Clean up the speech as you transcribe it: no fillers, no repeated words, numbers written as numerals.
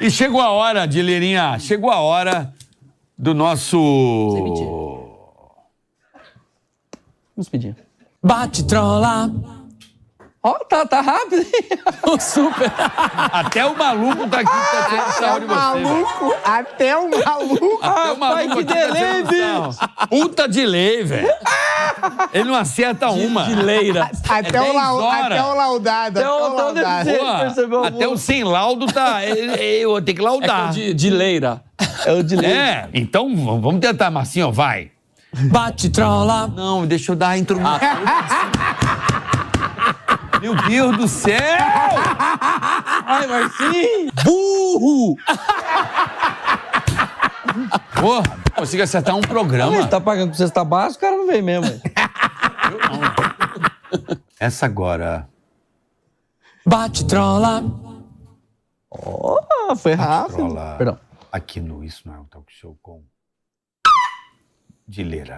E chegou a hora, Dileirinha, chegou a hora do nosso... Vamos pedir. Bate, trola. Ó, tá rápido. O super. Até o maluco tá aqui, tá tirando sarro de você. Até o maluco. Até o maluco que aqui tá delay, tirando sarro. Puta delay, velho. Ele não acerta uma. De leira. Até 10 o laudado. Até o laudado. Pô, percebeu, até amor? o sem laudo tá... Eu vou ter que laudar. De leira. É o de leira. É, então vamos tentar, Marcinho, vai. Bate, trola. Não, deixa eu dar a introdução. Meu Deus do céu! Ai, Marcinho. Burro. Porra, não consigo acertar um programa. Mas tá pagando com cesta básica, o cara não vem mesmo. Essa agora. Bate, trola. Oh, foi rápido. Trola Perdão. aqui no Isso Não É um Talk Show com Dileira.